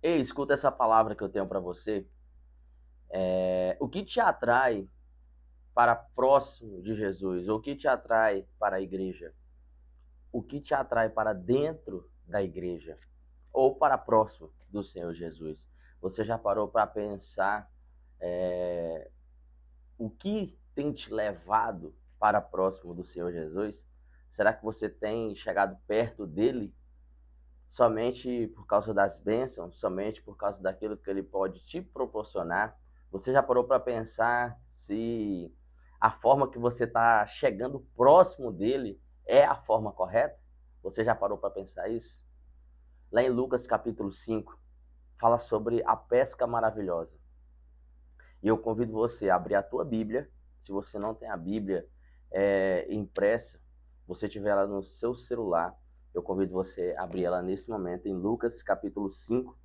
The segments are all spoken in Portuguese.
Ei, escuta essa palavra que eu tenho para você. O que te atrai para próximo de Jesus? O que te atrai para a igreja? O que te atrai para dentro da igreja? Ou para próximo do Senhor Jesus? Você já parou para pensar o que tem te levado para próximo do Senhor Jesus? Será que você tem chegado perto dele somente por causa das bênçãos, somente por causa daquilo que ele pode te proporcionar? Você já parou para pensar se a forma que você está chegando próximo dele é a forma correta? Você já parou para pensar isso? Lá em Lucas capítulo 5, fala sobre a pesca maravilhosa. E eu convido você a abrir a tua Bíblia. Se você não tem a Bíblia impressa, você tiver ela no seu celular, eu convido você a abrir ela nesse momento em Lucas capítulo 5,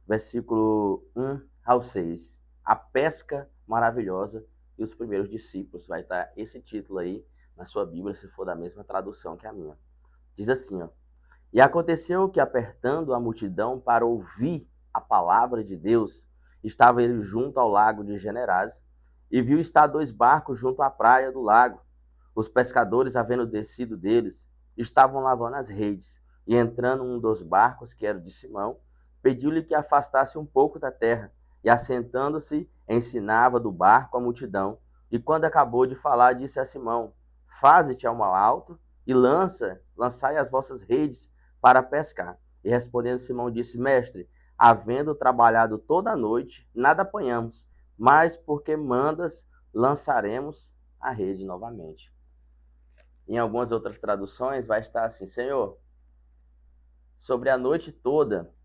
versículo 1 ao 6. A pesca maravilhosa e os primeiros discípulos. Vai estar esse título aí na sua Bíblia, se for da mesma tradução que a minha. Diz assim, ó: E aconteceu que, apertando a multidão para ouvir a palavra de Deus, estava ele junto ao lago de Generase, e viu estar dois barcos junto à praia do lago. Os pescadores, havendo descido deles, estavam lavando as redes, e entrando um dos barcos, que era o de Simão, pediu-lhe que afastasse um pouco da terra, e assentando-se, ensinava do barco a multidão. E quando acabou de falar, disse a Simão: Faze-te ao mar alto e lançai as vossas redes para pescar. E respondendo Simão disse: Mestre, havendo trabalhado toda a noite, nada apanhamos, mas porque mandas, lançaremos a rede novamente. Em algumas outras traduções vai estar assim: Senhor, sobre a noite toda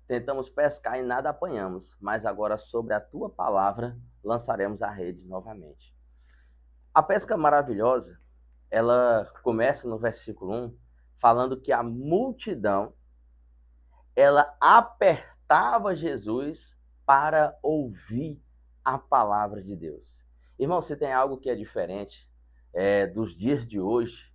tentamos pescar e nada apanhamos, mas agora sobre a tua palavra lançaremos a rede novamente. A pesca maravilhosa, ela começa no versículo 1, falando que a multidão ela apertava Jesus para ouvir a palavra de Deus. Irmão, se tem algo que é diferente dos dias de hoje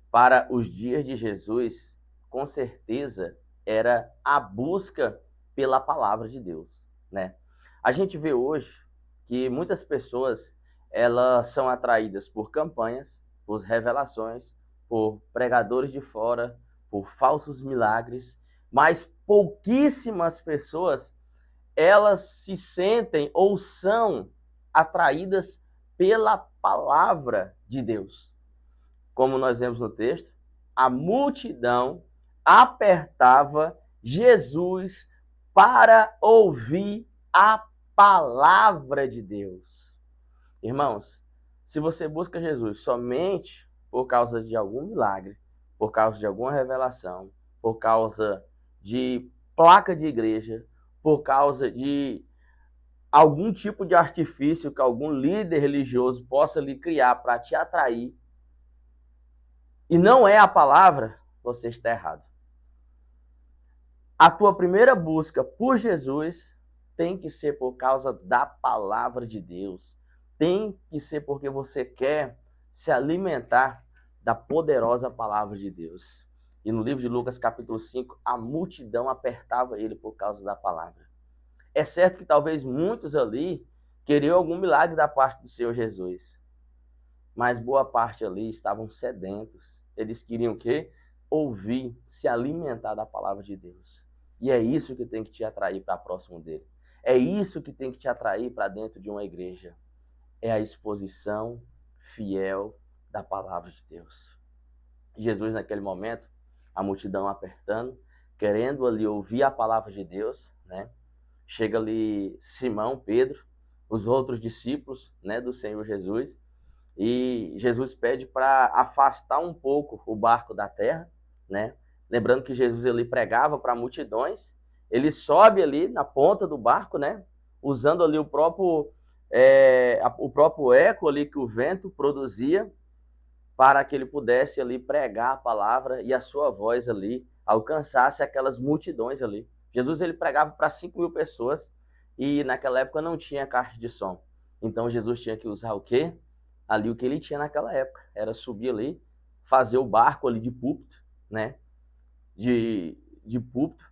para os dias de Jesus, com certeza era a busca pela palavra de Deus, né? A gente vê hoje que muitas pessoas elas são atraídas por campanhas, por revelações, por pregadores de fora, por falsos milagres, mas pouquíssimas pessoas elas se sentem ou são atraídas pela palavra de Deus. Como nós vemos no texto, a multidão apertava Jesus para ouvir a palavra de Deus. Irmãos, se você busca Jesus somente por causa de algum milagre, por causa de alguma revelação, por causa de placa de igreja, por causa de algum tipo de artifício que algum líder religioso possa lhe criar para te atrair, e não é a palavra, você está errado. A tua primeira busca por Jesus tem que ser por causa da palavra de Deus. Tem que ser porque você quer se alimentar da poderosa palavra de Deus. E no livro de Lucas, capítulo 5, a multidão apertava ele por causa da palavra. É certo que talvez muitos ali queriam algum milagre da parte do Senhor Jesus, mas boa parte ali estavam sedentos. Eles queriam o quê? Ouvir, se alimentar da palavra de Deus. E é isso que tem que te atrair para próximo dele. É isso que tem que te atrair para dentro de uma igreja. É a exposição fiel da palavra de Deus. Jesus, naquele momento, a multidão apertando, querendo ali ouvir a palavra de Deus, né? Chega ali Simão, Pedro, os outros discípulos, né, do Senhor Jesus, e Jesus pede para afastar um pouco o barco da terra, né? Lembrando que Jesus ele pregava para multidões, ele sobe ali na ponta do barco, né? Usando ali o próprio eco ali que o vento produzia para que ele pudesse ali pregar a palavra e a sua voz ali alcançasse aquelas multidões ali. Jesus ele pregava para 5.000 pessoas e naquela época não tinha caixa de som. Então Jesus tinha que usar o quê? Ali o que ele tinha naquela época. Era subir ali, fazer o barco ali de púlpito, né? De púlpito,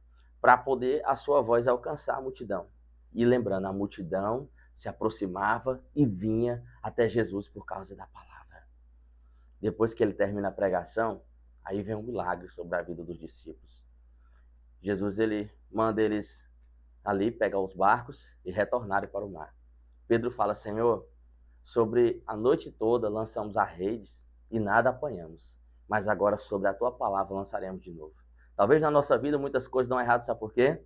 para poder a sua voz alcançar a multidão. E lembrando, a multidão se aproximava e vinha até Jesus por causa da palavra. Depois que ele termina a pregação, aí vem um milagre sobre a vida dos discípulos. Jesus, ele manda eles ali pegar os barcos e retornarem para o mar. Pedro fala: Senhor, sobre a noite toda lançamos as redes e nada apanhamos, mas agora sobre a tua palavra lançaremos de novo. Talvez na nossa vida muitas coisas dão errado, sabe por quê?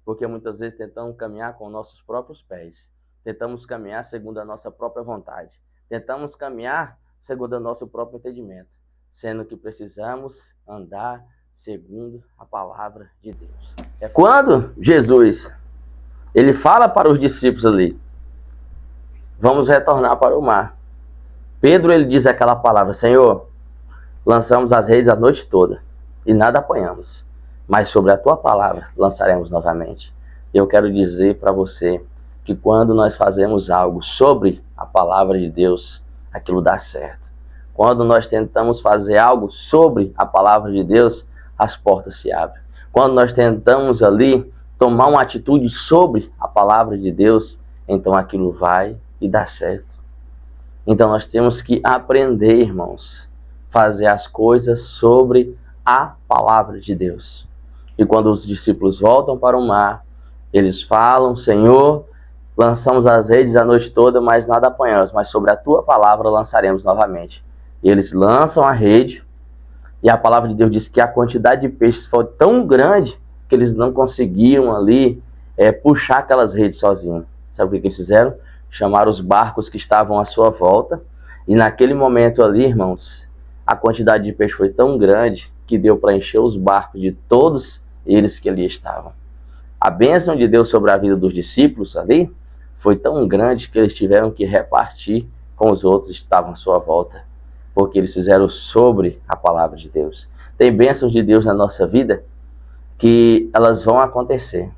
Porque muitas vezes tentamos caminhar com nossos próprios pés, tentamos caminhar segundo a nossa própria vontade, tentamos caminhar segundo o nosso próprio entendimento, sendo que precisamos andar segundo a palavra de Deus. Quando Jesus ele fala para os discípulos ali: vamos retornar para o mar. Pedro ele diz aquela palavra: Senhor, lançamos as redes a noite toda e nada apanhamos, mas sobre a tua palavra lançaremos novamente. Eu quero dizer para você que quando nós fazemos algo sobre a palavra de Deus, aquilo dá certo. Quando nós tentamos fazer algo sobre a palavra de Deus, as portas se abrem. Quando nós tentamos ali tomar uma atitude sobre a palavra de Deus, então aquilo vai e dá certo. Então nós temos que aprender, irmãos, fazer as coisas sobre a palavra de Deus. E quando os discípulos voltam para o mar, eles falam: Senhor, lançamos as redes a noite toda, mas nada apanhamos, mas sobre a tua palavra lançaremos novamente. E eles lançam a rede, e a palavra de Deus diz que a quantidade de peixes foi tão grande que eles não conseguiam ali puxar aquelas redes sozinhos. Sabe o que eles fizeram? Chamaram os barcos que estavam à sua volta, e naquele momento ali, irmãos, a quantidade de peixe foi tão grande que deu para encher os barcos de todos eles que ali estavam. A bênção de Deus sobre a vida dos discípulos ali foi tão grande que eles tiveram que repartir com os outros que estavam à sua volta, porque eles fizeram sobre a palavra de Deus. Tem bênçãos de Deus na nossa vida que elas vão acontecer,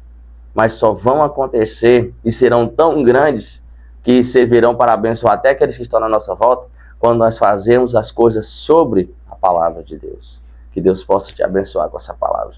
mas só vão acontecer e serão tão grandes que servirão para abençoar até aqueles que estão na nossa volta, quando nós fazemos as coisas sobre a palavra de Deus. Que Deus possa te abençoar com essa palavra.